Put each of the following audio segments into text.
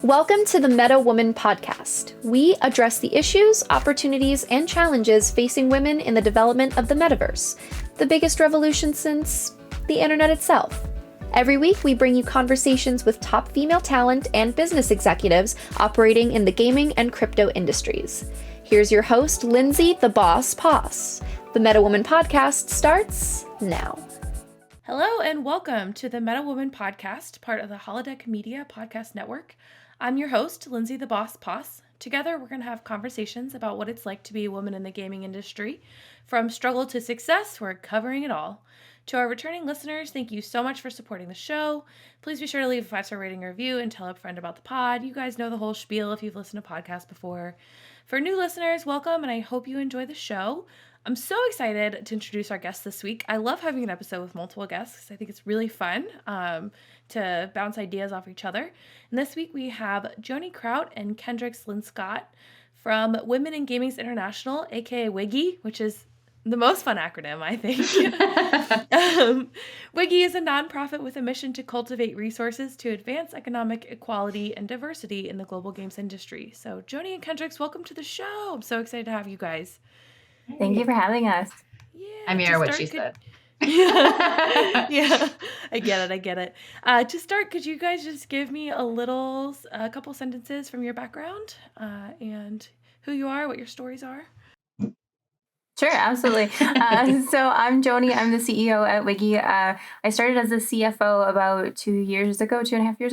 Welcome to the Meta Woman podcast. We address the issues, opportunities, and challenges facing women in the development of the metaverse, the biggest revolution since the internet itself. Every week, we bring you conversations with top female talent and business executives operating in the gaming and crypto industries. Here's your host, Lindsay the Boss Poss. The Meta Woman podcast starts now. Hello and welcome to the Meta Woman podcast, part of the Holodeck Media Podcast Network. I'm your host, Lindsay the Boss Poss. Together, we're going to have conversations about what it's like to be a woman in the gaming industry. From struggle to success, we're covering it all. To our returning listeners, thank you so much for supporting the show. Please be sure to leave a 5-star rating or review and tell a friend about the pod. You guys know the whole spiel if you've listened to podcasts before. For new listeners, welcome, and I hope you enjoy the show. I'm so excited to introduce our guest this week. I love having an episode with multiple guests. I think it's really fun to bounce ideas off each other. And this week we have Joanie Kraut and Kendryx Linscott from Women in Gaming's International, aka WIGI, which is the most fun acronym, I think. WIGI is a nonprofit with a mission to cultivate resources to advance economic equality and diversity in the global games industry. So Joanie and Kendryx, welcome to the show. I'm so excited to have you guys. Thank you for having us. Yeah, I mirror what she said. Yeah, I get it. To start, could you guys just give me a couple sentences from your background and who you are, what your stories are? Sure, absolutely. So I'm Joanie. I'm the CEO at WIGI. I started as a CFO about 2.5 years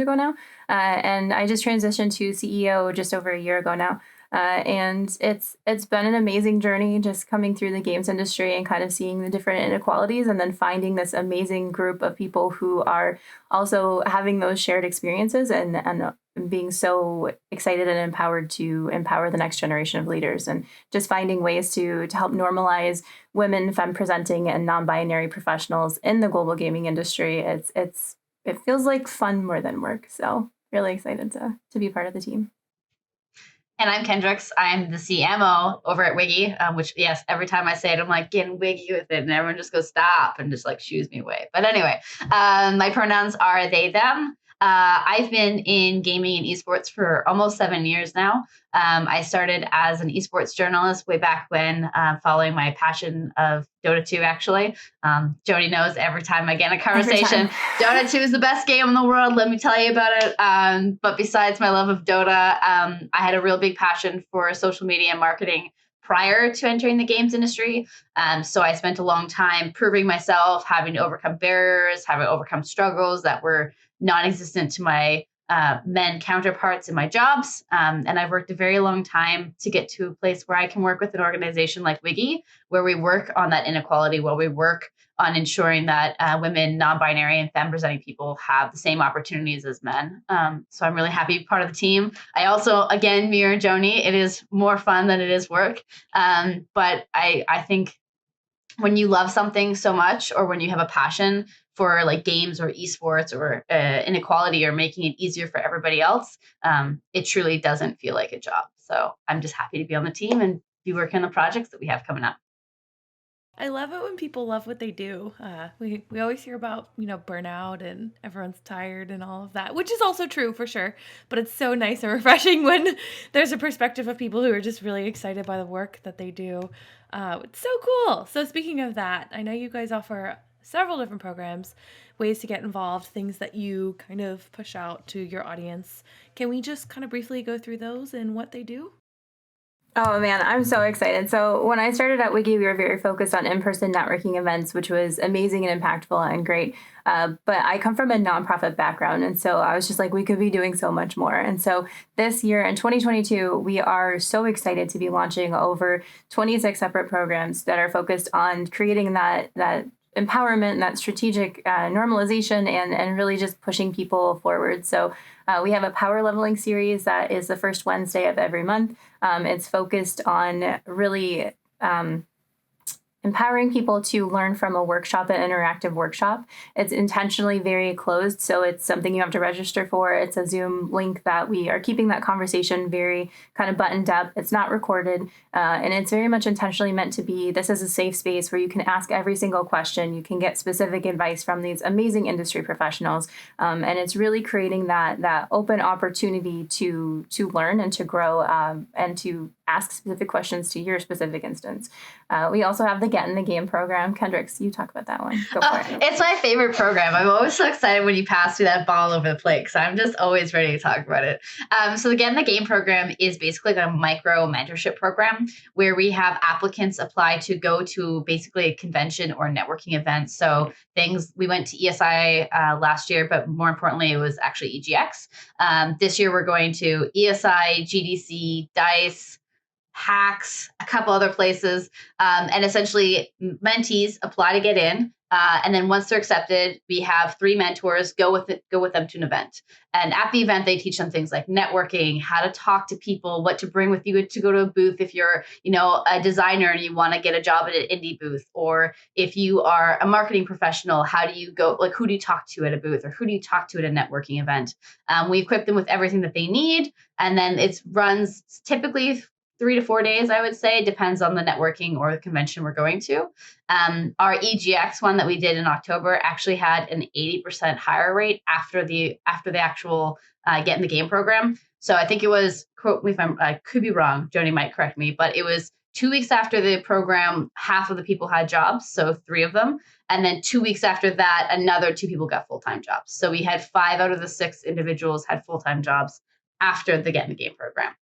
ago now. And I just transitioned to CEO just over a year ago now. And it's been an amazing journey just coming through the games industry and kind of seeing the different inequalities and then finding this amazing group of people who are also having those shared experiences and being so excited and empowered to empower the next generation of leaders and just finding ways to help normalize women, femme presenting, and non-binary professionals in the global gaming industry. It feels like fun more than work. So really excited to be part of the team. And I'm Kendryx. I'm the CMO over at WIGI, which, yes, every time I say it, I'm like, getting wiggy with it. And everyone just goes, stop, and just like shoos me away. But anyway, my pronouns are they, them. I've been in gaming and esports for almost 7 years now. I started as an esports journalist way back when, following my passion of Dota 2, actually. Joanie knows every time I get in a conversation, Dota 2 is the best game in the world. Let me tell you about it. But besides my love of Dota, I had a real big passion for social media and marketing prior to entering the games industry. So I spent a long time proving myself, having to overcome barriers, having to overcome struggles that were non-existent to my men counterparts in my jobs. And I've worked a very long time to get to a place where I can work with an organization like WIGI, where we work on that inequality, where we work on ensuring that women, non-binary, and femme-presenting people have the same opportunities as men. So I'm really happy to be part of the team. I also, again, mirror Joanie. It is more fun than it is work. But I think when you love something so much, or when you have a passion for like games or esports or inequality or making it easier for everybody else, it truly doesn't feel like a job. So I'm just happy to be on the team and be working on the projects that we have coming up. I love it when people love what they do. We always hear about, burnout and everyone's tired and all of that, which is also true for sure. But it's so nice and refreshing when there's a perspective of people who are just really excited by the work that they do. It's so cool. So speaking of that, I know you guys offer several different programs, ways to get involved, things that you kind of push out to your audience. Can we just kind of briefly go through those and what they do? Oh man, I'm so excited. So when I started at WIGI, we were very focused on in-person networking events, which was amazing and impactful and great. But I come from a nonprofit background. And so I was just like, we could be doing so much more. And so this year in 2022, we are so excited to be launching over 26 separate programs that are focused on creating that empowerment, that strategic normalization, and really just pushing people forward. So we have a power leveling series that is the first Wednesday of every month. It's focused on really empowering people to learn from a workshop, an interactive workshop. It's intentionally very closed, so it's something you have to register for. It's a Zoom link that we are keeping that conversation very kind of buttoned up. It's not recorded, and it's very much intentionally meant to be, this is a safe space where you can ask every single question. You can get specific advice from these amazing industry professionals, and it's really creating that open opportunity to learn and to grow, and to ask specific questions to your specific instance. We also have the Get in the Game program. Kendryx, you talk about that one. Go for it. It's my favorite program. I'm always so excited when you pass me that ball over the plate, because I'm just always ready to talk about it. So the Get in the Game program is basically like a micro mentorship program where we have applicants apply to go to basically a convention or networking event. So we went to ESI last year, but more importantly, it was actually EGX. This year we're going to ESI, GDC, DICE, Hacks, a couple other places, and essentially mentees apply to get in, and then once they're accepted, we have 3 mentors go with them to an event. And at the event, they teach them things like networking, how to talk to people, what to bring with you to go to a booth if you're, a designer and you want to get a job at an indie booth, or if you are a marketing professional, how do you go, like who do you talk to at a booth, or who do you talk to at a networking event? We equip them with everything that they need, and then it runs typically 3 to 4 days, I would say. It depends on the networking or the convention we're going to. Our EGX one that we did in October actually had an 80% higher rate after the actual Get in the Game program. So I think it was, quote me if I could be wrong, Joanie might correct me, but it was 2 weeks after the program, half of the people had jobs, so 3 of them. And then 2 weeks after that, another 2 people got full-time jobs. So we had 5 out of the 6 individuals had full-time jobs after the Get in the Game program.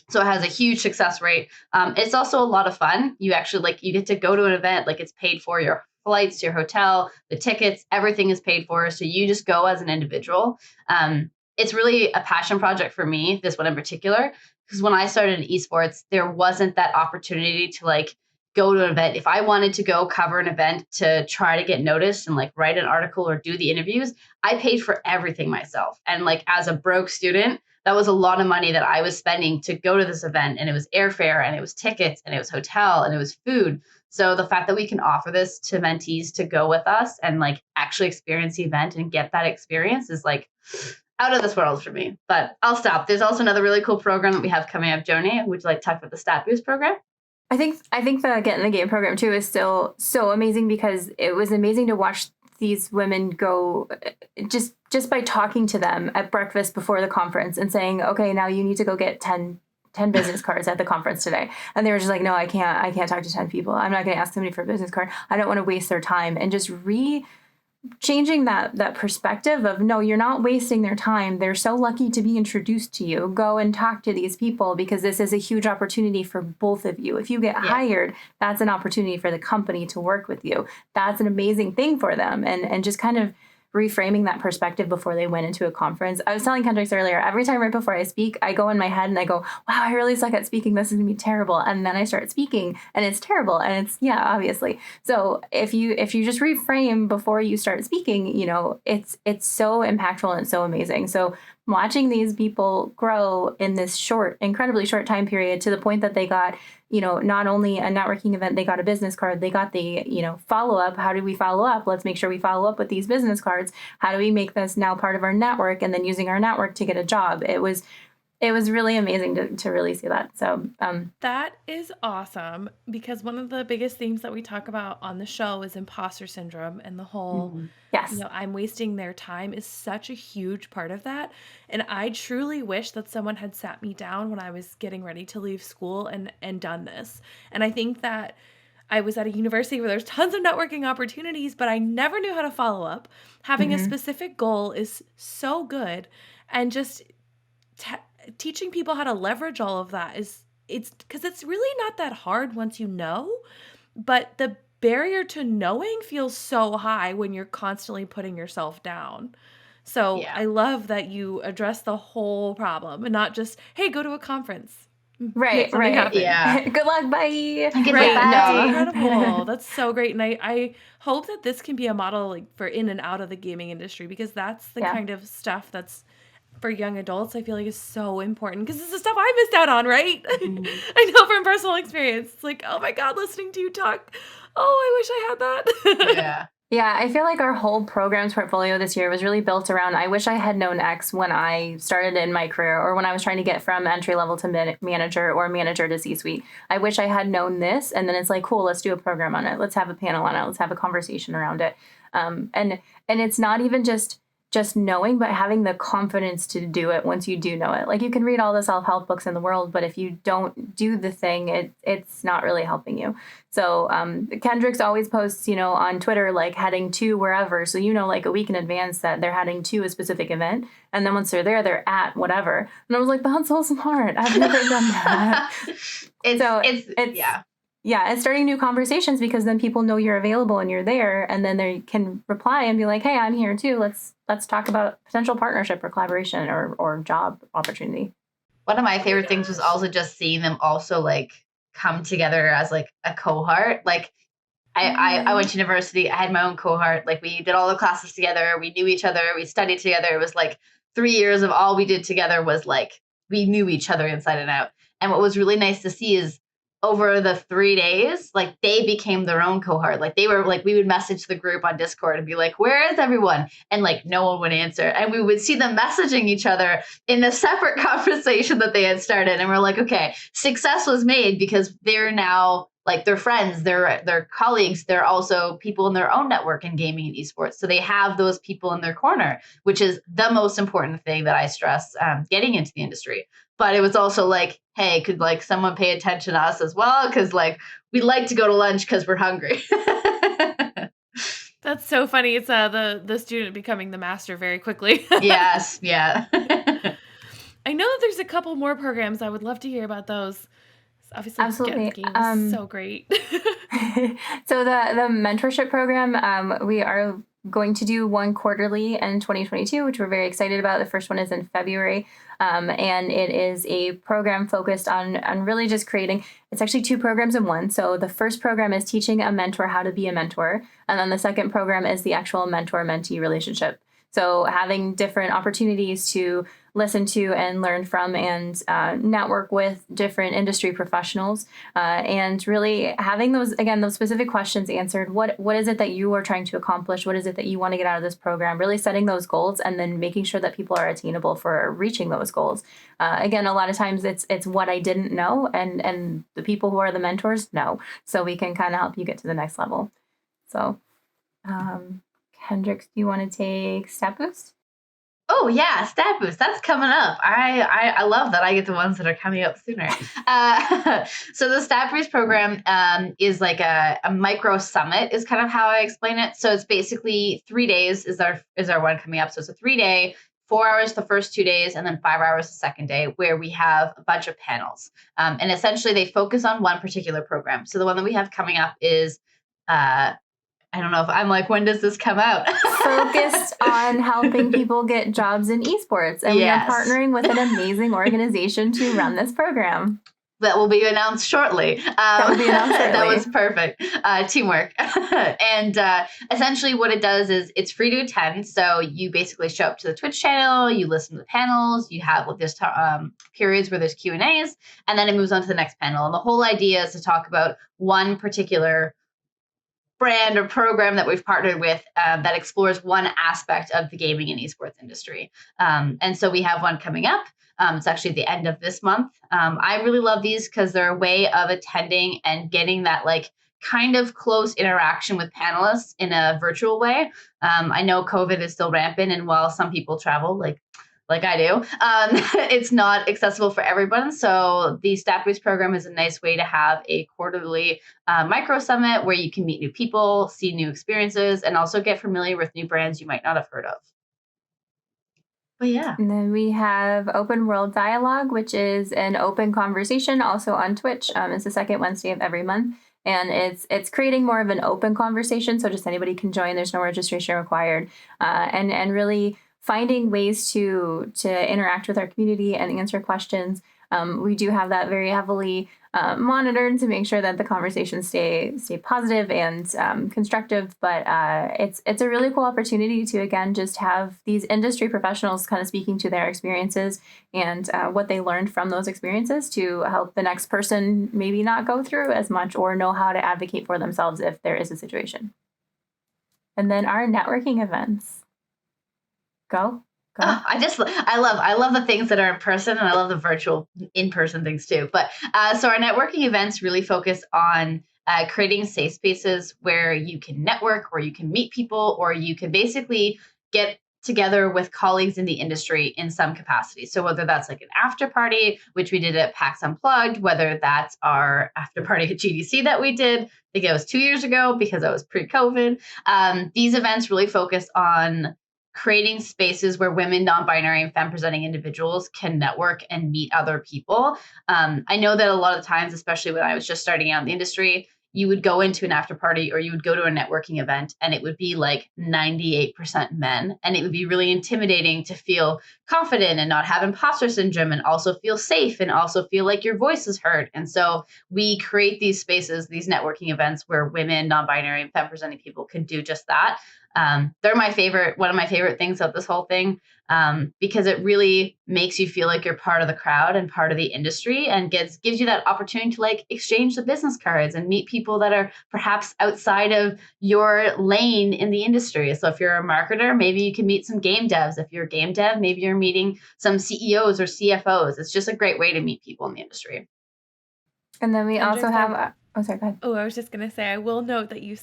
So it has a huge success rate. It's also a lot of fun. You actually you get to go to an event, it's paid for, your flights, your hotel, the tickets, everything is paid for. So you just go as an individual. It's really a passion project for me, this one in particular, because when I started in esports, there wasn't that opportunity to go to an event. If I wanted to go cover an event to try to get noticed and write an article or do the interviews, I paid for everything myself. And as a broke student, that was a lot of money that I was spending to go to this event. And it was airfare, and it was tickets, and it was hotel, and it was food. So the fact that we can offer this to mentees to go with us and actually experience the event and get that experience is out of this world for me. But I'll stop. There's also another really cool program that we have coming up. Joanie, would you like to talk about the Stat Boost program? I think the Get in the Game program too is still so amazing, because it was amazing to watch these women go just by talking to them at breakfast before the conference and saying, okay, now you need to go get 10 business cards at the conference today. And they were just like, no, I can't talk to 10 people. I'm not going to ask somebody for a business card. I don't want to waste their time. And just changing that perspective of, no, you're not wasting their time. They're so lucky to be introduced to you. Go and talk to these people, because this is a huge opportunity for both of you. If you get hired, that's an opportunity for the company to work with you. That's an amazing thing for them. And just kind of reframing that perspective before they went into a conference. I was telling Kendryx earlier, every time right before I speak, I go in my head and I go, wow, I really suck at speaking. This is gonna be terrible. And then I start speaking and it's terrible. And it's, obviously. So if you just reframe before you start speaking, it's so impactful and so amazing. So watching these people grow in this incredibly short time period, to the point that they got, not only a networking event, they got a business card, they got the, follow-up. How do we follow up? Let's make sure we follow up with these business cards. How do we make this now part of our network, and then using our network to get a job? It was really amazing to really see that. So that is awesome, because one of the biggest themes that we talk about on the show is imposter syndrome, and the whole, yes, I'm wasting their time is such a huge part of that. And I truly wish that someone had sat me down when I was getting ready to leave school and done this. And I think that I was at a university where there's tons of networking opportunities, but I never knew how to follow up. Having a specific goal is so good, and just teaching people how to leverage all of that it's because it's really not that hard once you know, but the barrier to knowing feels so high when you're constantly putting yourself down. So I love that you address the whole problem and not just, hey, go to a conference. Right. Happen. Yeah. Good luck. Bye. Right. Bye. That's incredible. That's so great. And I hope that this can be a model for in and out of the gaming industry, because that's the kind of stuff that's for young adults, I feel like is so important because this is stuff I missed out on, right? Mhm. I know from personal experience. It's like, oh my God, listening to you talk. Oh, I wish I had that. Yeah. Yeah, I feel like our whole programs portfolio this year was really built around, I wish I had known X when I started in my career or when I was trying to get from entry level to manager or manager to C-suite. I wish I had known this. And then it's like, cool, let's do a program on it. Let's have a panel on it. Let's have a conversation around it. And it's not even just knowing, but having the confidence to do it once you do know it. Like you can read all the self-help books in the world, but if you don't do the thing, it's not really helping you. So Kendryx always posts, on Twitter, like heading to wherever. So, like a week in advance that they're heading to a specific event. And then once they're there, they're at whatever. And I was like, that's so smart. I've never done that. It's starting new conversations because then people know you're available and you're there, and then they can reply and be like, hey, I'm here too. Let's talk about potential partnership or collaboration or job opportunity. One of my favorite things was also just seeing them also like come together as like a cohort. Like I went to university, I had my own cohort. Like we did all the classes together, we knew each other, we studied together. It was like 3 years of all we did together was like we knew each other inside and out. And what was really nice to see is over the 3 days, like they became their own cohort. Like they were like, we would message the group on Discord and be like, where is everyone? And like no one would answer. And we would see them messaging each other in a separate conversation that they had started. And we're like, okay, success was made because they're now like their friends, their colleagues, they're also people in their own network in gaming and esports. So they have those people in their corner, which is the most important thing that I stress getting into the industry. But it was also like, hey, could like someone pay attention to us as well? Because like we like to go to lunch because we're hungry. That's so funny. It's the student becoming the master very quickly. Yes, yeah. I know that there's a couple more programs. I would love to hear about those. Obviously, Absolutely. Get the Game is so great. So the mentorship program, we are going to do one quarterly in 2022, which we're very excited about. The first one is in February. And it is a program focused on really just creating, it's actually 2 programs in one. So the first program is teaching a mentor how to be a mentor. And then the second program is the actual mentor-mentee relationship. So having different opportunities to listen to and learn from and network with different industry professionals and really having those specific questions answered. What is it that you are trying to accomplish? What is it that you want to get out of this program? Really setting those goals and then making sure that people are attainable for reaching those goals. Again, a lot of times it's what I didn't know and the people who are the mentors know. So we can kind of help you get to the next level. So Kendryx, do you want to take Stat Boost? Oh yeah, Stat Boost. That's coming up. I love that I get the ones that are coming up sooner. So the Stat Boost program is like a micro summit is kind of how I explain it. So it's basically 3 days is our one coming up. So it's a 3-day, 4 hours the first 2 days, and then 5 hours the second day, where we have a bunch of panels. And essentially they focus on one particular program. So the one that we have coming up is I don't know if I'm like, when does this come out? Focused on helping people get jobs in esports. And Yes. we are partnering with an amazing organization to run this program. That will be announced shortly. That will be announced shortly. That was perfect. Teamwork. And essentially what it does is it's free to attend. So you basically show up to the Twitch channel, you listen to the panels, you have like, there's periods where there's Q&As, and then it moves on to the next panel. And the whole idea is to talk about one particular brand or program that we've partnered with that explores one aspect of the gaming and esports industry. And so we have one coming up. It's actually the end of this month. I really love these because they're a way of attending and getting that like kind of close interaction with panelists in a virtual way. I know COVID is still rampant, and while some people travel, like I do, it's not accessible for everyone. So the Stat Boost program is a nice way to have a quarterly micro summit where you can meet new people, see new experiences, and also get familiar with new brands you might not have heard of. But yeah. And then we have Open World Dialogue, which is an open conversation also on Twitch. It's the second Wednesday of every month. And it's creating more of an open conversation. So just anybody can join. There's no registration required. And really finding ways to interact with our community and answer questions. We do have that very heavily monitored to make sure that the conversations stay positive and constructive. But it's a really cool opportunity to, again, just have these industry professionals kind of speaking to their experiences and what they learned from those experiences to help the next person maybe not go through as much or know how to advocate for themselves if there is a situation. And then our networking events. Go. Oh, I love the things that are in person, and I love the virtual in-person things too. But so our networking events really focus on creating safe spaces where you can network, where you can meet people, or you can basically get together with colleagues in the industry in some capacity. So whether that's like an after party, which we did at PAX Unplugged, whether that's our after party at GDC that we did, I think it was 2 years ago because I was pre-COVID. These events really focus on creating spaces where women, non-binary, and femme-presenting individuals can network and meet other people. I know that a lot of times, especially when I was just starting out in the industry, you would go into an after party or you would go to a networking event and it would be like 98% men. And it would be really intimidating to feel confident and not have imposter syndrome and also feel safe and also feel like your voice is heard. And so we create these spaces, these networking events where women, non-binary, and femme-presenting people can do just that. They're one of my favorite things about this whole thing, because it really makes you feel like you're part of the crowd and part of the industry, and gives you that opportunity to like exchange the business cards and meet people that are perhaps outside of your lane in the industry. So if you're a marketer, maybe you can meet some game devs. If you're a game dev, maybe you're meeting some CEOs or CFOs. It's just a great way to meet people in the industry. And then we also have... Oh, sorry, go ahead. Oh, I was just going to say, I will note that you've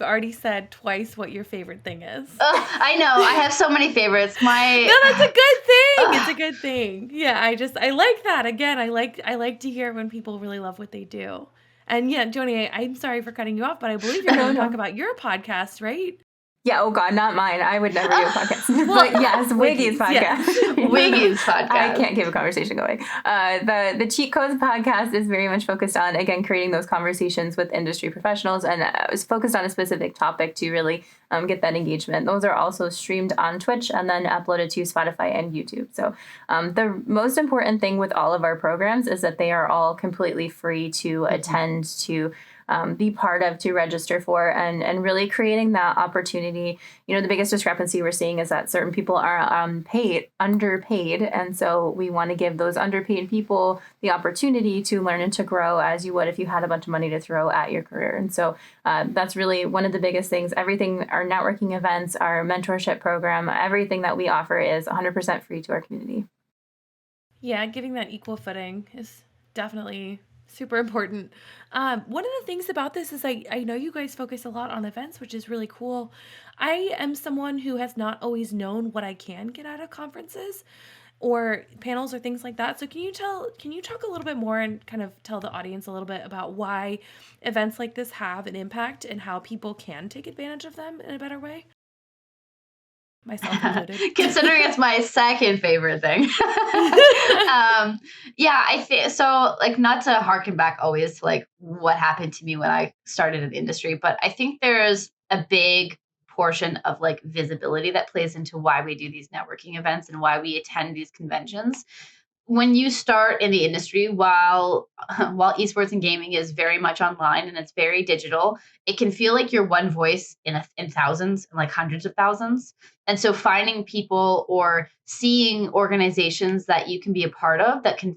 already said twice what your favorite thing is. I know. I have so many favorites. No, that's a good thing. It's a good thing. Yeah, I like that. Again, I like to hear when people really love what they do. And yeah, Joanie, I'm sorry for cutting you off, but I believe you're going to talk about your podcast, right? Yeah, oh God, not mine. I would never do a podcast. But yes, WIGI's podcast. Yeah. WIGI's podcast. I can't keep a conversation going. The Cheat Codes podcast is very much focused on, again, creating those conversations with industry professionals, and it's focused on a specific topic to really get that engagement. Those are also streamed on Twitch and then uploaded to Spotify and YouTube. So the most important thing with all of our programs is that they are all completely free to attend, to be part of, to register for, and really creating that opportunity. You know, the biggest discrepancy we're seeing is that certain people are underpaid. And so we want to give those underpaid people the opportunity to learn and to grow as you would if you had a bunch of money to throw at your career. And so that's really one of the biggest things. Everything, our networking events, our mentorship program, everything that we offer is 100% free to our community. Yeah, giving that equal footing is definitely super important. One of the things about this is I know you guys focus a lot on events, which is really cool. I am someone who has not always known what I can get out of conferences or panels or things like that. So can you talk a little bit more and kind of tell the audience a little bit about why events like this have an impact and how people can take advantage of them in a better way? Myself included. Considering it's my second favorite thing. Yeah, I think so. Like, not to harken back always to like what happened to me when I started in the industry, but I think there's a big portion of like visibility that plays into why we do these networking events and why we attend these conventions. When you start in the industry, while esports and gaming is very much online and it's very digital, it can feel like you're one voice in thousands and like hundreds of thousands. And so finding people or seeing organizations that you can be a part of that can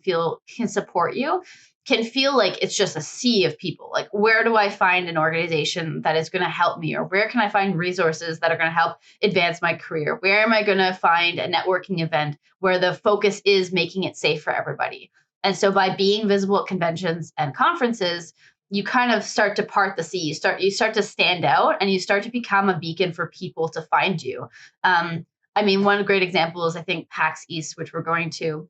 support you can feel like it's just a sea of people. Like, where do I find an organization that is going to help me? Or where can I find resources that are going to help advance my career? Where am I going to find a networking event where the focus is making it safe for everybody? And so by being visible at conventions and conferences, you kind of start to part the sea. You start to stand out and you start to become a beacon for people to find you. I mean, one great example is, I think, PAX East, which we're going to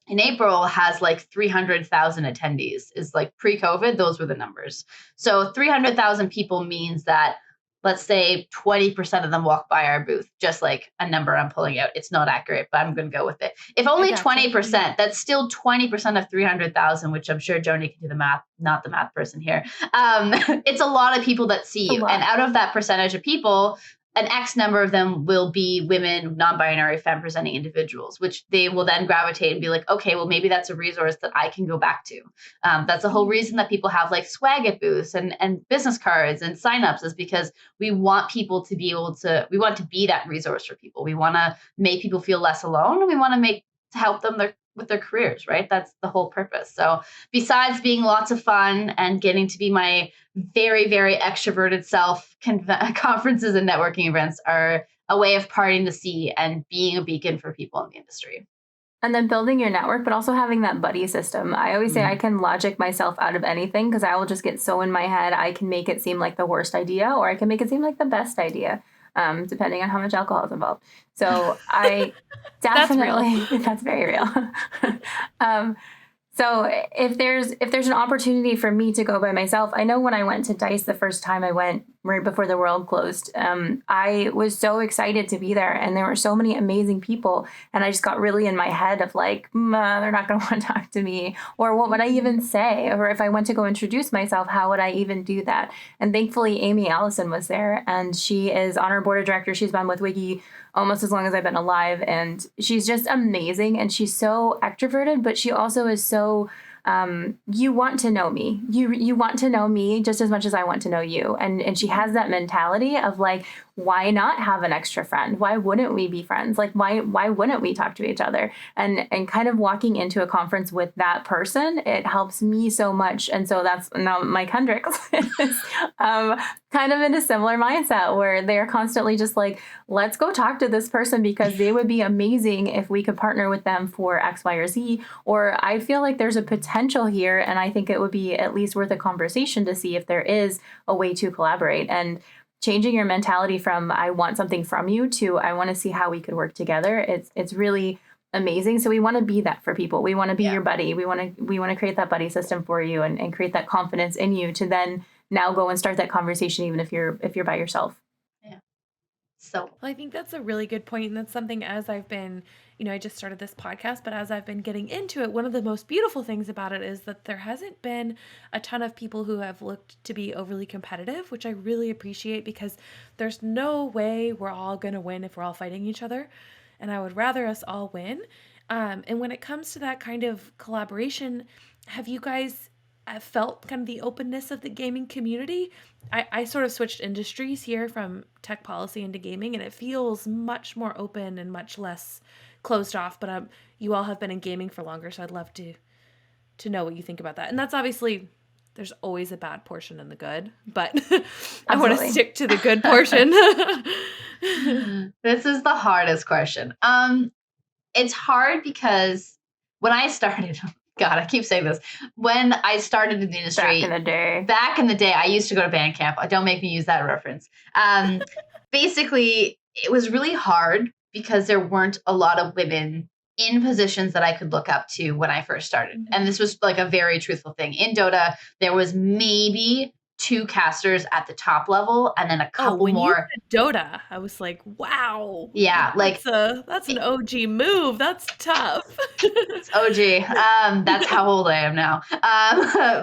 in April, has like 300,000 attendees. Is like pre-COVID, those were the numbers. So 300,000 people means that, let's say 20% of them walk by our booth, just like a number I'm pulling out. It's not accurate, but I'm going to go with it. If only 20%, that's still 20% of 300,000, which I'm sure Joanie can do the math, not the math person here. It's a lot of people that see you. And out of that percentage of people, an X number of them will be women, non-binary, femme-presenting individuals, which they will then gravitate and be like, okay, well, maybe that's a resource that I can go back to. That's the whole reason that people have like swag at booths and business cards and signups, is because we want people to be able to, we want to be that resource for people. We want to make people feel less alone, and we want to help them with their careers, right? That's the whole purpose. So besides being lots of fun and getting to be my very, very extroverted self, conferences and networking events are a way of parting the sea and being a beacon for people in the industry. And then building your network, but also having that buddy system. I always say I can logic myself out of anything because I will just get so in my head. I can make it seem like the worst idea, or I can make it seem like the best idea, depending on how much alcohol is involved. So I definitely, that's very real. So if there's an opportunity for me to go by myself, I know when I went to DICE the first time I went right before the world closed, I was so excited to be there, and there were so many amazing people, and I just got really in my head of like, they're not going to want to talk to me, or what would I even say? Or if I went to go introduce myself, how would I even do that? And thankfully, Amy Allison was there, and she is on our board of directors. She's been with WIGI almost as long as I've been alive. And she's just amazing. And she's so extroverted, but she also is so, you want to know me. You want to know me just as much as I want to know you. And she has that mentality of like, why not have an extra friend? Why wouldn't we be friends? Like, why wouldn't we talk to each other? And kind of walking into a conference with that person, it helps me so much. And so that's now my Kendryx is kind of in a similar mindset where they're constantly just like, let's go talk to this person because they would be amazing if we could partner with them for X, Y, or Z. Or I feel like there's a potential here, and I think it would be at least worth a conversation to see if there is a way to collaborate. And changing your mentality from I want something from you to I want to see how we could work together. It's really amazing. So we want to be that for people. We want to be your buddy. We want to create that buddy system for you and create that confidence in you to then now go and start that conversation even if you're by yourself. Yeah. So well, I think that's a really good point, and that's something as I've been, I just started this podcast, but as I've been getting into it, one of the most beautiful things about it is that there hasn't been a ton of people who have looked to be overly competitive, which I really appreciate because there's no way we're all going to win if we're all fighting each other, and I would rather us all win. And when it comes to that kind of collaboration, have you guys felt kind of the openness of the gaming community? I sort of switched industries here from tech policy into gaming, and it feels much more open and much less closed off, but you all have been in gaming for longer, so I'd love to know what you think about that. And that's obviously, there's always a bad portion and the good, but I want to stick to the good portion. This is the hardest question. It's hard because when I started, God, I keep saying this. When I started in the industry, back in the day, I used to go to band camp. Don't make me use that reference. Basically, it was really hard because there weren't a lot of women in positions that I could look up to when I first started. And this was like a very truthful thing. In Dota, there was maybe 2 casters at the top level and then a couple when more. You said Dota, I was like, wow. Yeah, like that's an OG move. That's tough. It's OG. That's how old I am now.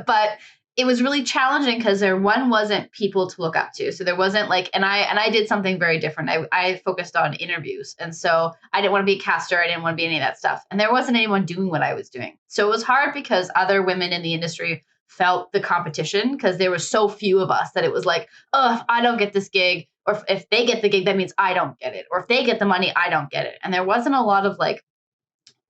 But it was really challenging because there wasn't people to look up to. So there wasn't like, and I did something very different. I focused on interviews. And so I didn't want to be a caster. I didn't want to be any of that stuff. And there wasn't anyone doing what I was doing. So it was hard because other women in the industry felt the competition because there were so few of us that it was like, oh, if I don't get this gig, or if they get the gig, that means I don't get it. Or if they get the money, I don't get it. And there wasn't a lot of like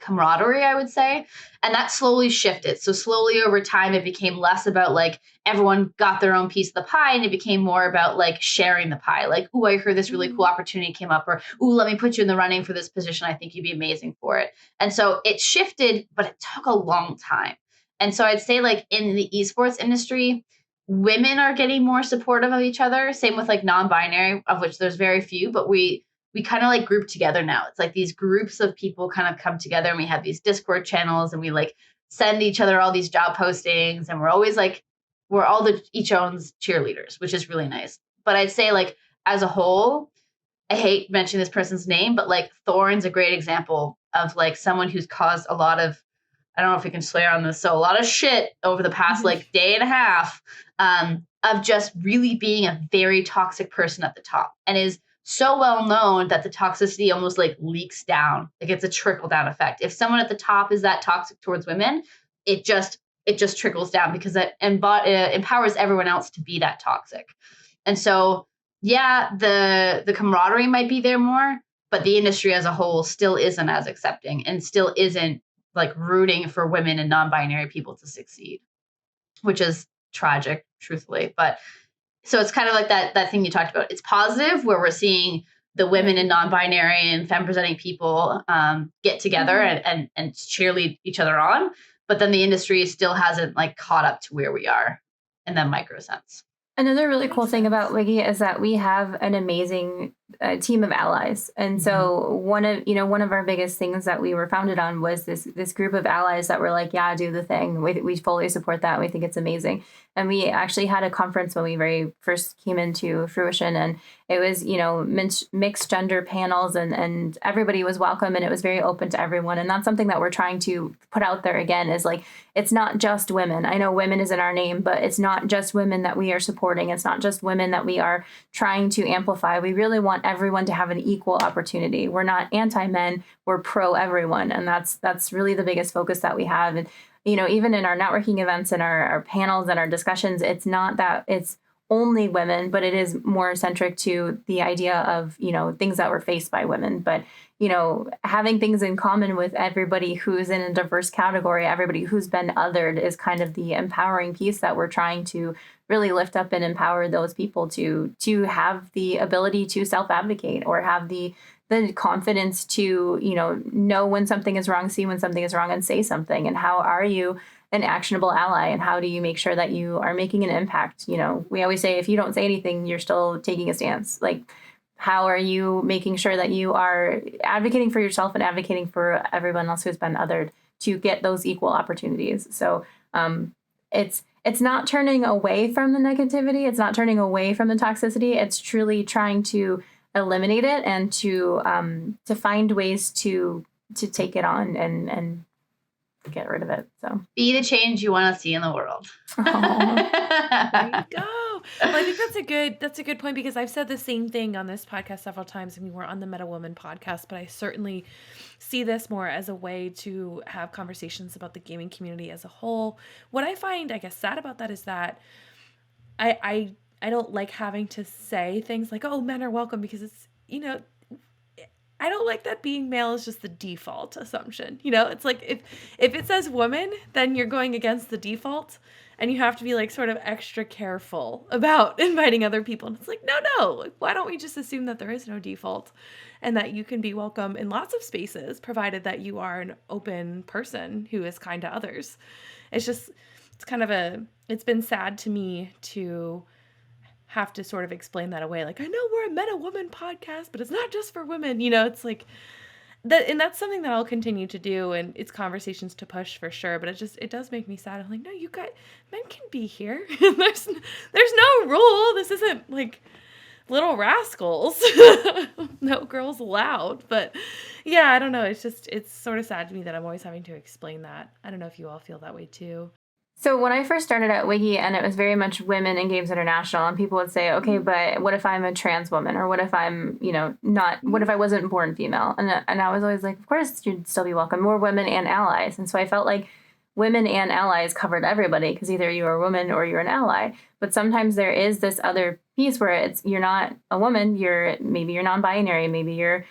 camaraderie, I would say. And that slowly shifted. So slowly over time, it became less about like everyone got their own piece of the pie, and it became more about like sharing the pie. Like, ooh, I heard this really cool opportunity came up, or ooh, let me put you in the running for this position. I think you'd be amazing for it. And so it shifted, but it took a long time. And so I'd say like in the esports industry, women are getting more supportive of each other. Same with like non-binary, of which there's very few, but we kind of like group together now. It's like these groups of people kind of come together, and we have these Discord channels, and we like send each other all these job postings, and we're always like, we're all each own's cheerleaders, which is really nice. But I'd say like as a whole, I hate mentioning this person's name, but like Thorn's a great example of like someone who's caused a lot of, I don't know if we can swear on this, so a lot of shit over the past like day and a half of just really being a very toxic person at the top, and is so well known that the toxicity almost like leaks down. Like it's a trickle down effect. If someone at the top is that toxic towards women, it just trickles down because it empowers everyone else to be that toxic. And so, yeah, the camaraderie might be there more, but the industry as a whole still isn't as accepting and still isn't like rooting for women and non-binary people to succeed, which is tragic, truthfully. But so it's kind of like that thing you talked about. It's positive where we're seeing the women and non-binary and femme-presenting people get together and cheerlead each other on. But then the industry still hasn't like caught up to where we are in that micro sense. Another really cool thing about WIGI is that we have an amazing team of allies. And so one of our biggest things that we were founded on was this group of allies that were like, yeah, do the thing. We fully support that. We think it's amazing. And we actually had a conference when we very first came into fruition, and it was, mixed gender panels and everybody was welcome and it was very open to everyone. And that's something that we're trying to put out there again is like, it's not just women. I know women is in our name, but it's not just women that we are supporting. It's not just women that we are trying to amplify. We really want everyone to have an equal opportunity. We're not anti-men, we're pro everyone. And that's really the biggest focus that we have. And, even in our networking events and our panels and our discussions, it's not that it's only women, but it is more centric to the idea of, things that were faced by women. But, having things in common with everybody who's in a diverse category, everybody who's been othered is kind of the empowering piece that we're trying to really lift up and empower those people to have the ability to self-advocate or have the confidence to, know when something is wrong, see when something is wrong and say something. And how are you an actionable ally? And how do you make sure that you are making an impact? We always say, if you don't say anything, you're still taking a stance. Like, how are you making sure that you are advocating for yourself and advocating for everyone else who's been othered to get those equal opportunities? So it's not turning away from the negativity. It's not turning away from the toxicity. It's truly trying to eliminate it and to find ways to take it on and get rid of it. So be the change you want to see in the world. There you go. Well, I think that's a good point, because I've said the same thing on this podcast several times. I mean, we're on the Meta Woman podcast, but I certainly see this more as a way to have conversations about the gaming community as a whole. What I find, I guess, sad about that is that I don't like having to say things like, oh, men are welcome, because it's, I don't like that being male is just the default assumption. It's like if it says woman, then you're going against the default, and you have to be like sort of extra careful about inviting other people. And it's like, no, why don't we just assume that there is no default and that you can be welcome in lots of spaces, provided that you are an open person who is kind to others. It's been sad to me to have to sort of explain that away. Like, I know we're a Meta Woman podcast, but it's not just for women. It's like that, and that's something that I'll continue to do, and it's conversations to push for sure. But it does make me sad. I'm like, no, men can be here. there's no rule. This isn't like Little Rascals. No girls allowed. But yeah, I don't know. It's sort of sad to me that I'm always having to explain that. I don't know if you all feel that way too. So when I first started at WIGI, and it was very much women in Games International, and people would say, okay, but what if I'm a trans woman? Or what if I'm, what if I wasn't born female? And I was always like, of course you'd still be welcome. We're women and allies. And so I felt like women and allies covered everybody, because either you're a woman or you're an ally. But sometimes there is this other piece where you're not a woman, maybe you're non-binary, maybe you're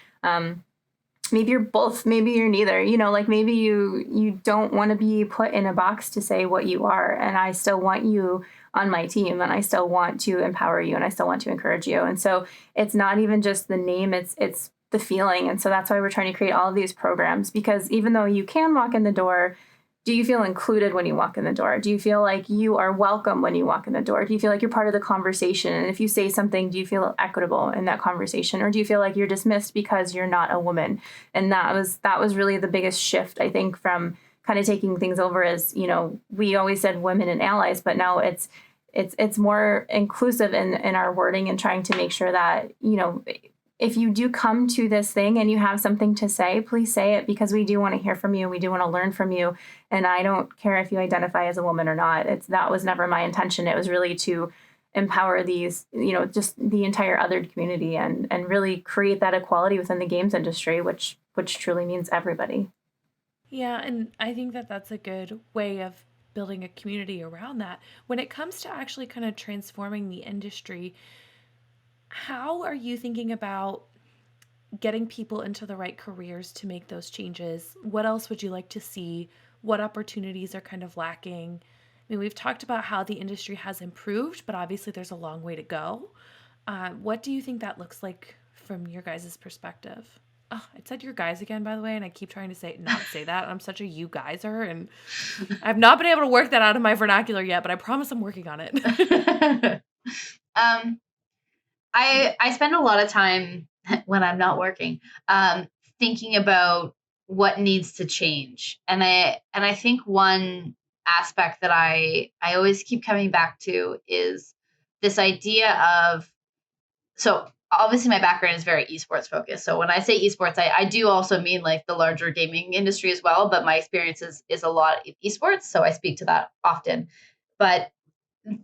both, maybe you're neither, maybe you don't want to be put in a box to say what you are. And I still want you on my team, and I still want to empower you, and I still want to encourage you. And so it's not even just the name, it's the feeling. And so that's why we're trying to create all of these programs, because even though you can walk in the door, do you feel included when you walk in the door? Do you feel like you are welcome when you walk in the door? Do you feel like you're part of the conversation? And if you say something, do you feel equitable in that conversation? Or do you feel like you're dismissed because you're not a woman? And that was really the biggest shift, I think, from kind of taking things over as, we always said women and allies, but now it's more inclusive in our wording, and trying to make sure that, if you do come to this thing and you have something to say, please say it, because we do want to hear from you. We do want to learn from you. And I don't care if you identify as a woman or not. That was never my intention. It was really to empower these, just the entire othered community and really create that equality within the games industry, which truly means everybody. Yeah, and I think that that's a good way of building a community around that. When it comes to actually kind of transforming the industry, how are you thinking about getting people into the right careers to make those changes? What else would you like to see? What opportunities are kind of lacking? I mean, we've talked about how the industry has improved, but obviously there's a long way to go. What do you think that looks like from your guys' perspective? Oh, I said your guys again, by the way, and I keep trying to not say that. I'm such a you guyser, and I've not been able to work that out of my vernacular yet, but I promise I'm working on it. I spend a lot of time when I'm not working, thinking about what needs to change, and I think one aspect that I always keep coming back to is this idea of, so obviously my background is very esports focused. So when I say esports, I do also mean like the larger gaming industry as well, but my experience is a lot of esports, so I speak to that often. But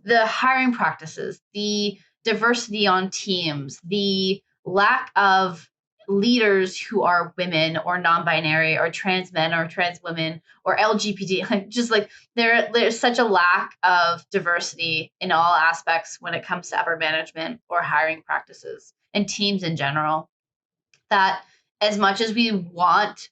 the hiring practices, the diversity on teams, the lack of leaders who are women or non-binary or trans men or trans women or LGBT, like just like there's such a lack of diversity in all aspects when it comes to upper management or hiring practices and teams in general, that as much as we want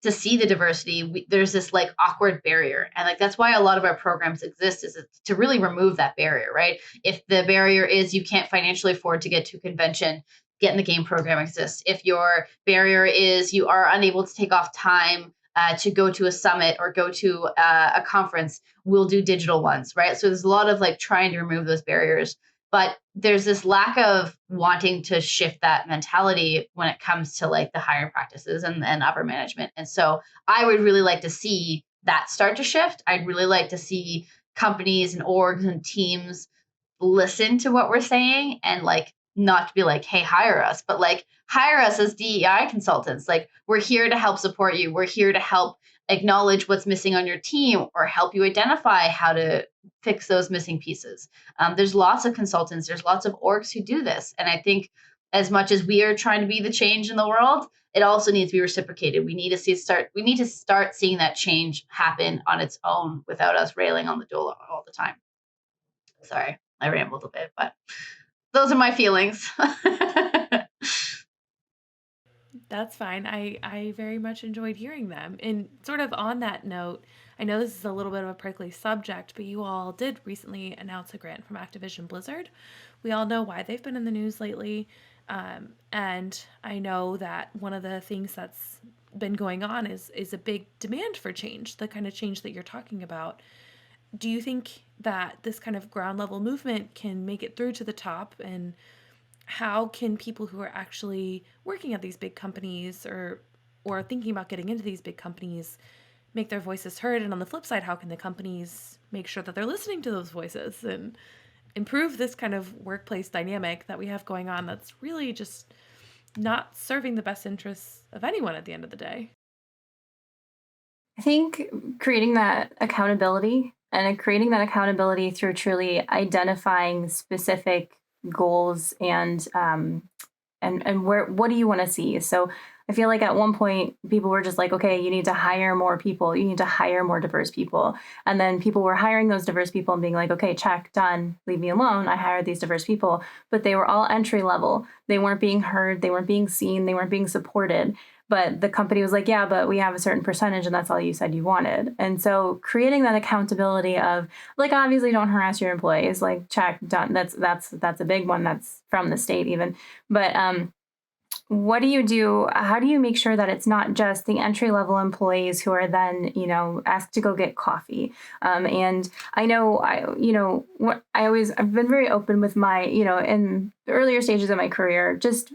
to see the diversity, there's this like awkward barrier, and like that's why a lot of our programs exist, is to really remove that barrier, right? If the barrier is you can't financially afford to get to a convention, Get in the Game program exists. If your barrier is you are unable to take off time to go to a summit or go to a conference, we'll do digital ones, right? So there's a lot of like trying to remove those barriers. But there's this lack of wanting to shift that mentality when it comes to like the hiring practices and upper management. And so I would really like to see that start to shift. I'd really like to see companies and orgs and teams listen to what we're saying and like not to be like, hey, hire us, but like hire us as DEI consultants. Like we're here to help support you. We're here to help acknowledge what's missing on your team or help you identify how to fix those missing pieces. There's lots of consultants, there's lots of orgs who do this. And I think as much as we are trying to be the change in the world, it also needs to be reciprocated. We need to start seeing that change happen on its own without us railing on the door all the time. Sorry, I rambled a bit, but those are my feelings. That's fine. I very much enjoyed hearing them. And sort of on that note, I know this is a little bit of a prickly subject, but you all did recently announce a grant from Activision Blizzard. We all know why they've been in the news lately. And I know that one of the things that's been going on is a big demand for change, the kind of change that you're talking about. Do you think that this kind of ground level movement can make it through to the top? And how can people who are actually working at these big companies or thinking about getting into these big companies make their voices heard? And on the flip side, how can the companies make sure that they're listening to those voices and improve this kind of workplace dynamic that we have going on that's really just not serving the best interests of anyone at the end of the day? I think creating that accountability through truly identifying specific goals and what do you want to see? So I feel like at one point people were just like, okay, you need to hire more people. You need to hire more diverse people. And then people were hiring those diverse people and being like, okay, check, done, leave me alone. I hired these diverse people, but they were all entry level. They weren't being heard. They weren't being seen. They weren't being supported. But the company was like, yeah, but we have a certain percentage and that's all you said you wanted. And so creating that accountability of like, obviously don't harass your employees, like check, done. That's a big one. That's from the state even. But what do you do? How do you make sure that it's not just the entry level employees who are then, asked to go get coffee? And I know, I've been very open with my, in the earlier stages of my career, just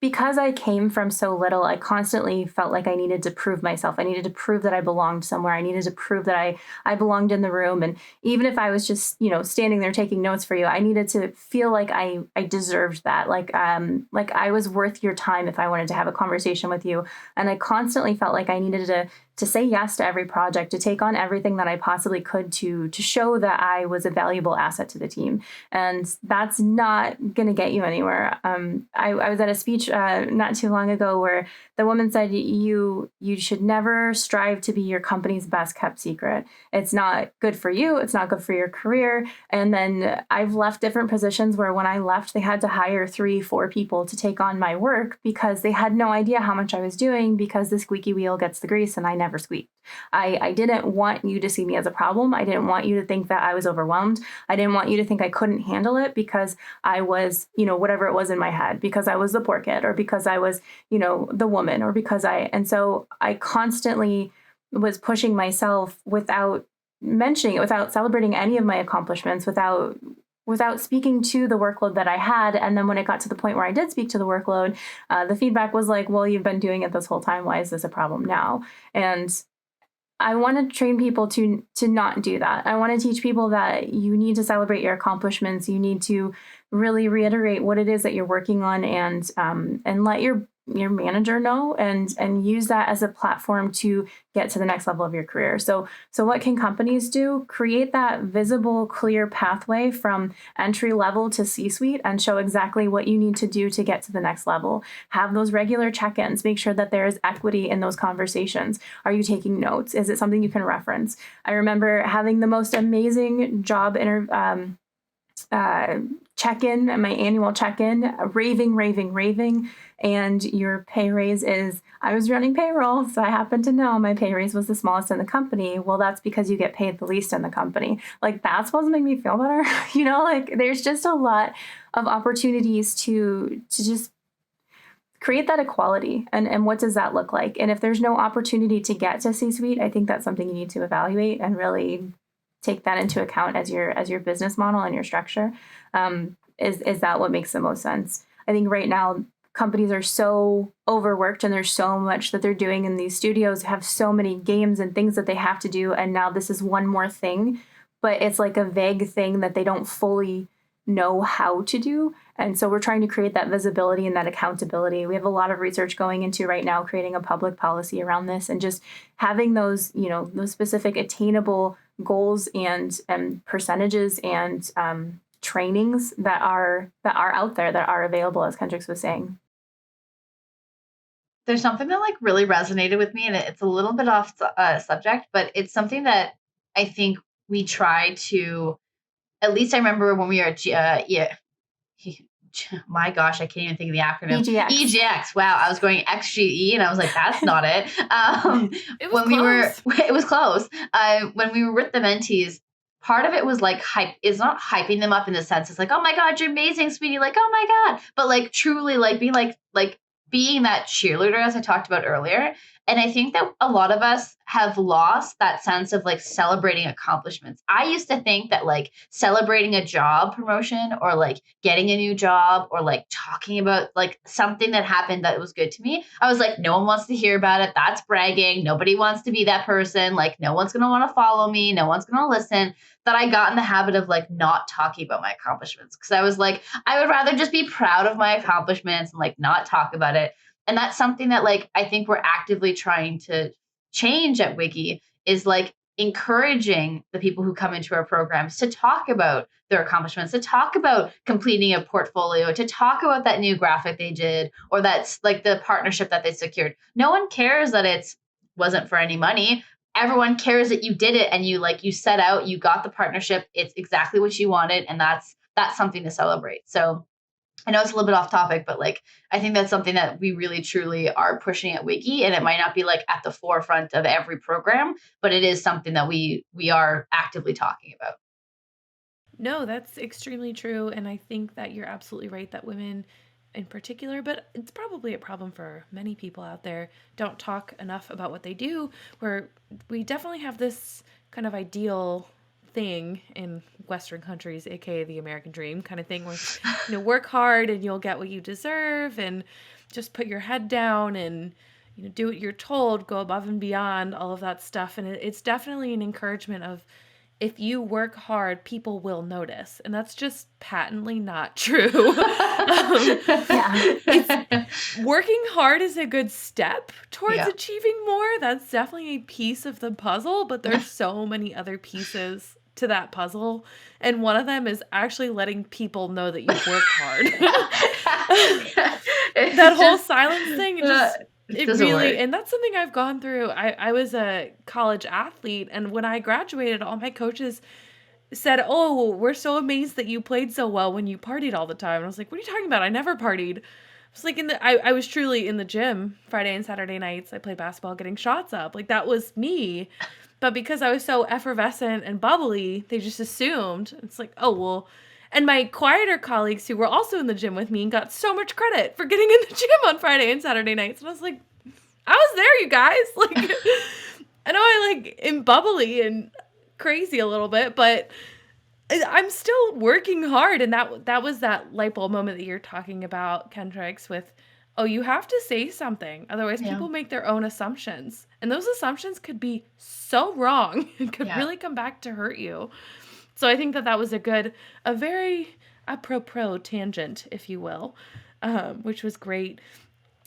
because I came from so little, I constantly felt like I needed to prove myself. I needed to prove that I belonged somewhere. I needed to prove that I belonged in the room. And even if I was just, standing there taking notes for you, I needed to feel like I deserved that. Like I was worth your time if I wanted to have a conversation with you. And I constantly felt like I needed say yes to every project, to take on everything that I possibly could to show that I was a valuable asset to the team. And that's not going to get you anywhere. I was at a speech not too long ago where the woman said, you should never strive to be your company's best kept secret. It's not good for you. It's not good for your career. And then I've left different positions where when I left, they had to hire 3-4 people to take on my work because they had no idea how much I was doing, because the squeaky wheel gets the grease and I never squeaked. I didn't want you to see me as a problem. I didn't want you to think that I was overwhelmed. I didn't want you to think I couldn't handle it because I was, whatever it was in my head, because I was the poor kid, or because I was, the woman, or because and so I constantly was pushing myself without mentioning it, without celebrating any of my accomplishments, without speaking to the workload that I had. And then when it got to the point where I did speak to the workload, the feedback was like, well, you've been doing it this whole time. Why is this a problem now? And I want to train people to not do that. I want to teach people that you need to celebrate your accomplishments. You need to really reiterate what it is that you're working on, and let your manager know, and use that as a platform to get to the next level of your career. So what can companies do? Create that visible, clear pathway from entry level to C-suite and show exactly what you need to do to get to the next level. Have those regular check-ins. Make sure that there is equity in those conversations. Are you taking notes? Is it something you can reference? I remember having the most amazing job check-in, my annual check-in, raving. And your pay raise is, I was running payroll, so I happen to know my pay raise was the smallest in the company. Well, that's because you get paid the least in the company. Like, that's supposed to make me feel better. There's just a lot of opportunities to just create that equality. And what does that look like? And if there's no opportunity to get to C-suite, I think that's something you need to evaluate and really take that into account as your business model and your structure. Is that what makes the most sense? I think right now companies are so overworked, and there's so much that they're doing in these studios, have so many games and things that they have to do. And now this is one more thing, but it's like a vague thing that they don't fully know how to do. And so we're trying to create that visibility and that accountability. We have a lot of research going into right now, creating a public policy around this, and just having those specific attainable goals and percentages and trainings that are out there, that are available, as Kendryx was saying. There's something that really resonated with me, and it's a little bit off subject, but it's something that I think we try to, at least I remember when we were at my gosh, I can't even think of the acronym. EGX. Wow, I was going XGE, and I was like, that's not it. It was close. It was close. When we were with the mentees, part of it was hype. It's not hyping them up in the sense it's like, oh my God, you're amazing, sweetie. Like, oh my God. But truly being that cheerleader, as I talked about earlier. And I think that a lot of us have lost that sense of celebrating accomplishments. I used to think that celebrating a job promotion, or getting a new job, or talking about something that happened that was good to me, I was like, no one wants to hear about it. That's bragging. Nobody wants to be that person. No one's going to want to follow me. No one's going to listen. That I got in the habit of not talking about my accomplishments, because I was I would rather just be proud of my accomplishments and not talk about it. And that's something that I think we're actively trying to change at WIGI, is encouraging the people who come into our programs to talk about their accomplishments, to talk about completing a portfolio, to talk about that new graphic they did, or that's the partnership that they secured. No one cares that it wasn't for any money. Everyone cares that you did it, and you set out, you got the partnership. It's exactly what you wanted. And that's something to celebrate. So I know it's a little bit off topic, but I think that's something that we really truly are pushing at WIGI, and it might not be at the forefront of every program, but it is something that we are actively talking about. No, that's extremely true. And I think that you're absolutely right that women in particular, but it's probably a problem for many people out there, don't talk enough about what they do, where we definitely have this kind of ideal thing in Western countries, aka the American dream kind of thing, where work hard and you'll get what you deserve, and just put your head down and do what you're told, go above and beyond, all of that stuff. And it's definitely an encouragement of if you work hard, people will notice. And that's just patently not true. Working hard is a good step towards achieving more. That's definitely a piece of the puzzle, but there's so many other pieces to that puzzle. And one of them is actually letting people know that you've worked hard. That whole silence thing, it really work. And that's something I've gone through. I was a college athlete, and when I graduated, all my coaches said, "Oh, we're so amazed that you played so well when you partied all the time." And I was like, "What are you talking about? I never partied." I was like, I was truly in the gym Friday and Saturday nights. I played basketball, getting shots up. Like, that was me. But because I was so effervescent and bubbly, they just assumed. It's like, oh, well. And my quieter colleagues who were also in the gym with me got so much credit for getting in the gym on Friday and Saturday nights. And I was like, I was there, you guys. Like, I know I am bubbly and crazy a little bit, but I'm still working hard. And that was that light bulb moment that you're talking about, Kendryx, with, oh, you have to say something. Otherwise, people make their own assumptions. And those assumptions could be so wrong and could really come back to hurt you. So I think that was a very apropos tangent, if you will, which was great.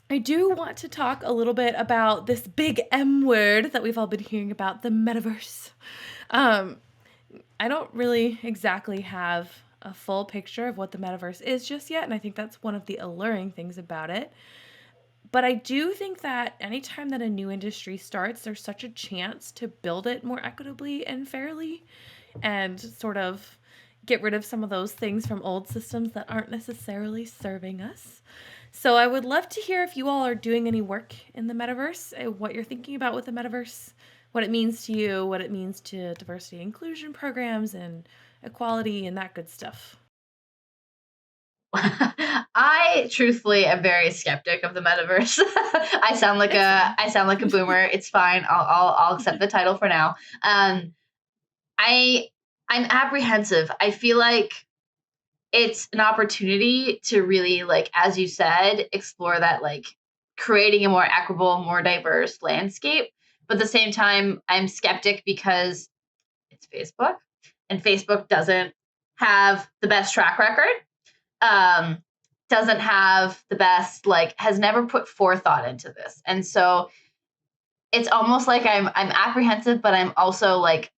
I do want to talk a little bit about this big M word that we've all been hearing about, the metaverse. I don't really exactly have a full picture of what the metaverse is just yet, and I think that's one of the alluring things about it. But I do think that anytime that a new industry starts, there's such a chance to build it more equitably and fairly and sort of get rid of some of those things from old systems that aren't necessarily serving us. So I would love to hear if you all are doing any work in the metaverse, what you're thinking about with the metaverse, what it means to you, what it means to diversity and inclusion programs and equality and that good stuff. I truthfully am very skeptic of the metaverse. I sound like a boomer. It's fine. I'll accept the title for now. I'm apprehensive. I feel like it's an opportunity to really, like, as you said, explore that, like, creating a more equitable, more diverse landscape. But at the same time, I'm skeptic because it's Facebook, and Facebook doesn't have the best track record. Doesn't have the best, like, has never put forethought into this. And so it's almost like I'm apprehensive, but I'm also like,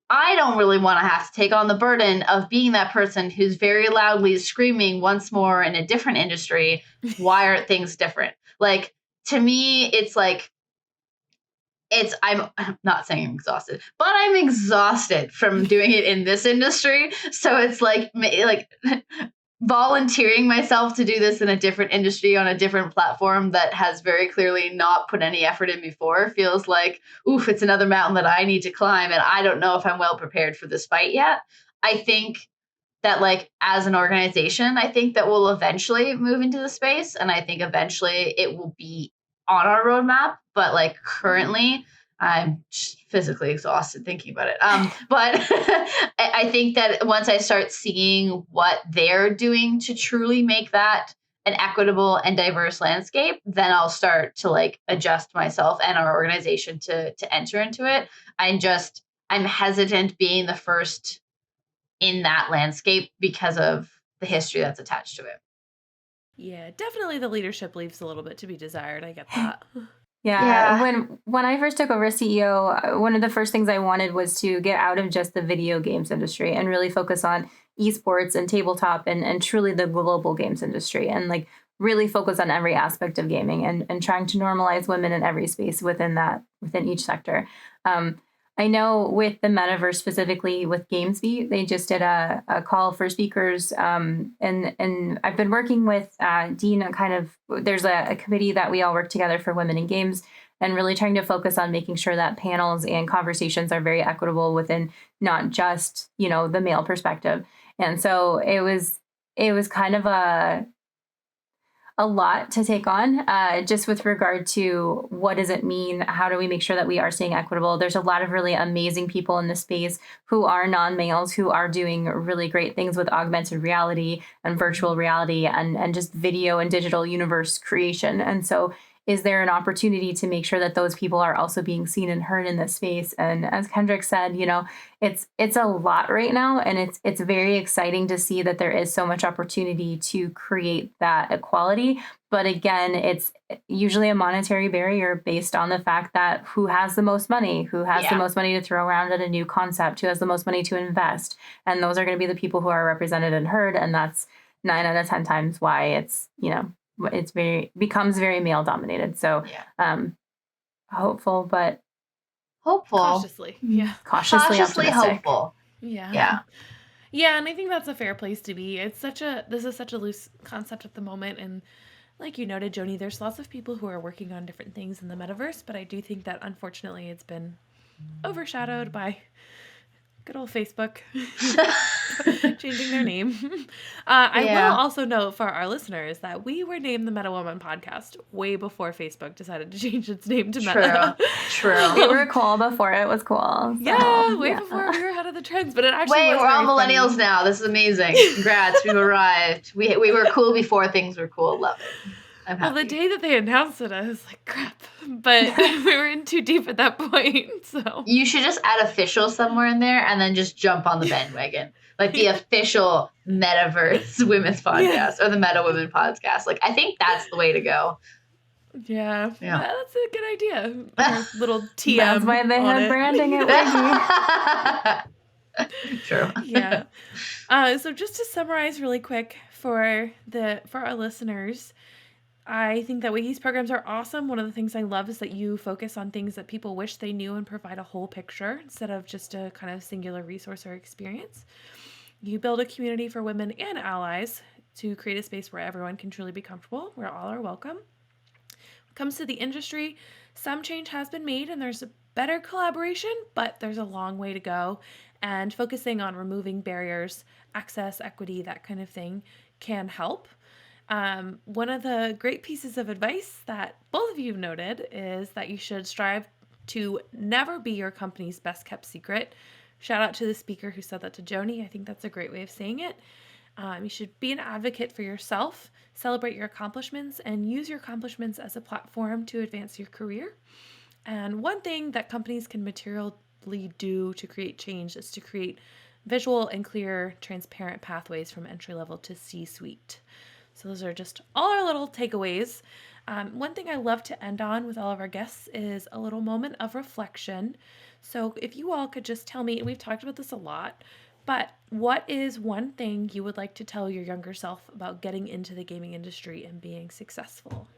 I don't really want to have to take on the burden of being that person who's very loudly screaming once more in a different industry, why are things different? Like, to me, it's like, I'm not saying I'm exhausted, but I'm exhausted from doing it in this industry. So it's like volunteering myself to do this in a different industry on a different platform that has very clearly not put any effort in before feels like, oof, it's another mountain that I need to climb. And I don't know if I'm well prepared for this fight yet. I think that, like, as an organization, I think that we'll eventually move into the space. And I think eventually it will be on our roadmap. But, like, currently I'm just physically exhausted thinking about it. But I think that once I start seeing what they're doing to truly make that an equitable and diverse landscape, then I'll start to, like, adjust myself and our organization to enter into it. I'm hesitant being the first in that landscape because of the history that's attached to it. Yeah, definitely the leadership leaves a little bit to be desired. I get that. Yeah. When I first took over as CEO, one of the first things I wanted was to get out of just the video games industry and really focus on esports and tabletop and truly the global games industry, and, like, really focus on every aspect of gaming and trying to normalize women in every space within each sector. I know with the metaverse, specifically with GamesBeat, they just did a call for speakers. And I've been working with Dean, there's a committee that we all work together for Women in Games, and really trying to focus on making sure that panels and conversations are very equitable within not just, the male perspective. And so it was kind of a lot to take on, just with regard to what does it mean? How do we make sure that we are staying equitable? There's a lot of really amazing people in this space who are non-males, who are doing really great things with augmented reality and virtual reality and just video and digital universe creation. And so is there an opportunity to make sure that those people are also being seen and heard in this space? And as Kendryx said, it's a lot right now, and it's very exciting to see that there is so much opportunity to create that equality. But again, it's usually a monetary barrier based on the fact that who has the most money, who has the most money to throw around at a new concept, who has the most money to invest. And those are going to be the people who are represented and heard. And that's 9 out of 10 times why it's becomes very male dominated. So hopeful, but cautiously. Yeah. Cautiously optimistic. hopeful. Yeah. Yeah, and I think that's a fair place to be. This is such a loose concept at the moment, and like you noted, Joanie, there's lots of people who are working on different things in the metaverse, but I do think that unfortunately it's been overshadowed by good old Facebook changing their name. I will also note for our listeners that we were named the Meta Woman Podcast way before Facebook decided to change its name to Meta. True. We were cool before it was cool. So, way before we were ahead of the trends, but it actually Wait, was we're all very millennials funny. now. This is amazing. Congrats, we've arrived. We were cool before things were cool. Love it. I'm happy. Well, the day that they announced it, I was like, crap. But we were in too deep at that point, so. You should just add official somewhere in there and then just jump on the bandwagon. Like the official Metaverse Women's Podcast or the Meta Women Podcast. Like, I think that's the way to go. Yeah. That's a good idea. Our little TM. That's why they on had it. branding at WIGI. True. Yeah. So just to summarize really quick for our listeners, I think that WIGI's programs are awesome. One of the things I love is that you focus on things that people wish they knew and provide a whole picture instead of just a kind of singular resource or experience. You build a community for women and allies to create a space where everyone can truly be comfortable, where all are welcome. When it comes to the industry, some change has been made and there's a better collaboration, but there's a long way to go. And focusing on removing barriers, access, equity, that kind of thing can help. One of the great pieces of advice that both of you noted is that you should strive to never be your company's best kept secret. Shout out to the speaker who said that to Joanie. I think that's a great way of saying it. You should be an advocate for yourself, celebrate your accomplishments, and use your accomplishments as a platform to advance your career. And one thing that companies can materially do to create change is to create visual and clear, transparent pathways from entry level to C-suite. So those are just all our little takeaways. One thing I love to end on with all of our guests is a little moment of reflection. So if you all could just tell me, and we've talked about this a lot, but what is one thing you would like to tell your younger self about getting into the gaming industry and being successful?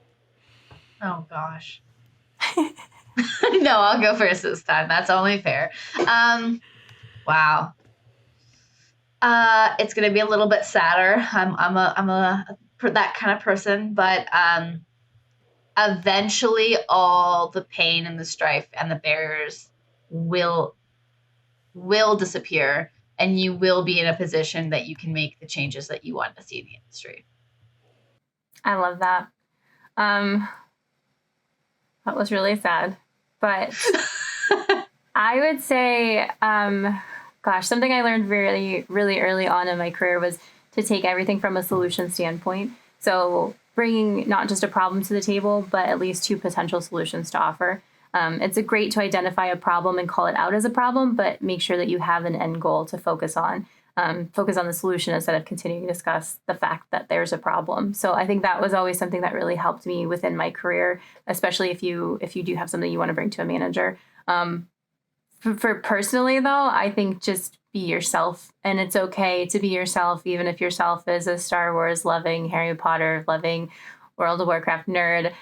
Oh, gosh. No, I'll go first this time. That's only fair. Wow. It's going to be a little bit sadder. I'm a that kind of person, but eventually all the pain and the strife and the barriers will disappear, and you will be in a position that you can make the changes that you want to see in the industry. I love that. That was really sad, but I would say, something I learned really, really early on in my career was to take everything from a solution standpoint. So bringing not just a problem to the table, but at least 2 potential solutions to offer. It's great to identify a problem and call it out as a problem, but make sure that you have an end goal to focus on. Focus on the solution instead of continuing to discuss the fact that there's a problem. So I think that was always something that really helped me within my career, especially if you do have something you want to bring to a manager. For personally, though, I think just be yourself, and it's okay to be yourself, even if yourself is a Star Wars loving, Harry Potter loving, World of Warcraft nerd.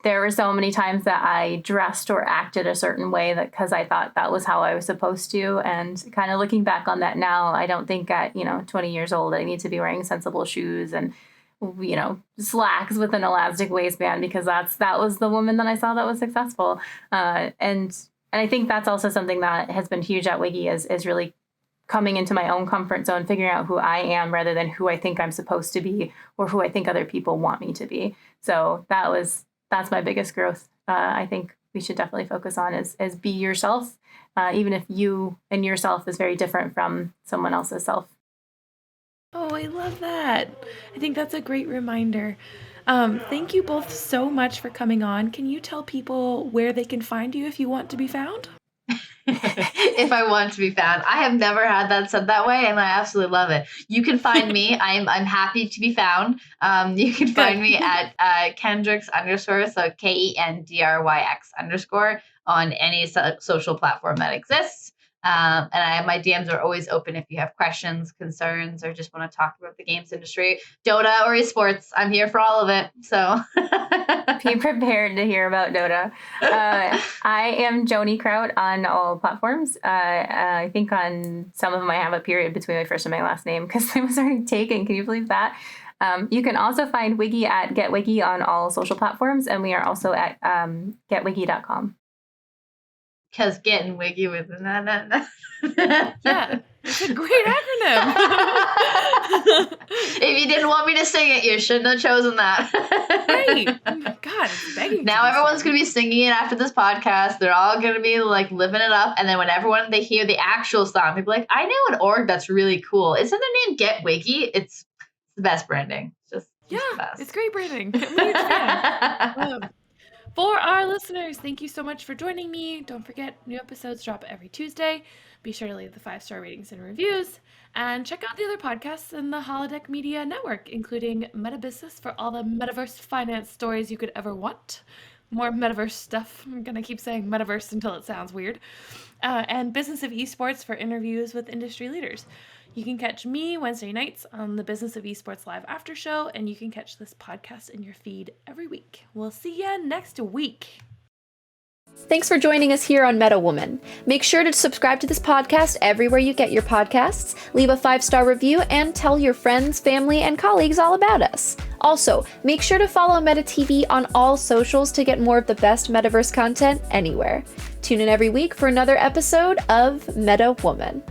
There were so many times that I dressed or acted a certain way that because I thought that was how I was supposed to. And kind of looking back on that now, I don't think at 20 years old I need to be wearing sensible shoes and slacks with an elastic waistband because that was the woman that I saw that was successful. And I think that's also something that has been huge at WIGI is really coming into my own comfort zone, figuring out who I am rather than who I think I'm supposed to be or who I think other people want me to be. So that's my biggest growth. I think we should definitely focus on is be yourself, even if you and yourself is very different from someone else's self. Oh, I love that. I think that's a great reminder. Thank you both so much for coming on. Can you tell people where they can find you if you want to be found? If I want to be found, I have never had that said that way, and I absolutely love it. You can find me. I'm happy to be found. You can find me at Kendryx _, so KENDRYX _ on any social platform that exists. And my DMs are always open if you have questions, concerns, or just want to talk about the games industry, Dota or esports. I'm here for all of it. So be prepared to hear about Dota. I am Joanie Kraut on all platforms. I think on some of them I have a period between my first and my last name because I was already taken. Can you believe that? You can also find WIGI at GetWIGI on all social platforms, and we are also at getwigi.com. Because getting wiggy with Yeah, it's a great acronym. If you didn't want me to sing it, you shouldn't have chosen that. Right. Oh my God, it's begging. Now everyone's going to be singing it after this podcast. They're all going to be like living it up. And then when they hear the actual song, they'll be like, I know an org that's really cool. Isn't their name Get Wiggy? It's the best branding. It's the best. It's great branding. I'm a huge fan. For our listeners, thank you so much for joining me. Don't forget, new episodes drop every Tuesday. Be sure to leave the 5-star ratings and reviews. And check out the other podcasts in the Holodeck Media Network, including Meta Business for all the metaverse finance stories you could ever want. More metaverse stuff. I'm going to keep saying metaverse until it sounds weird. And Business of Esports for interviews with industry leaders. You can catch me Wednesday nights on the Business of Esports Live After Show, and you can catch this podcast in your feed every week. We'll see you next week. Thanks for joining us here on Meta Woman. Make sure to subscribe to this podcast everywhere you get your podcasts, leave a 5-star review, and tell your friends, family, and colleagues all about us. Also, make sure to follow Meta TV on all socials to get more of the best metaverse content anywhere. Tune in every week for another episode of Meta Woman.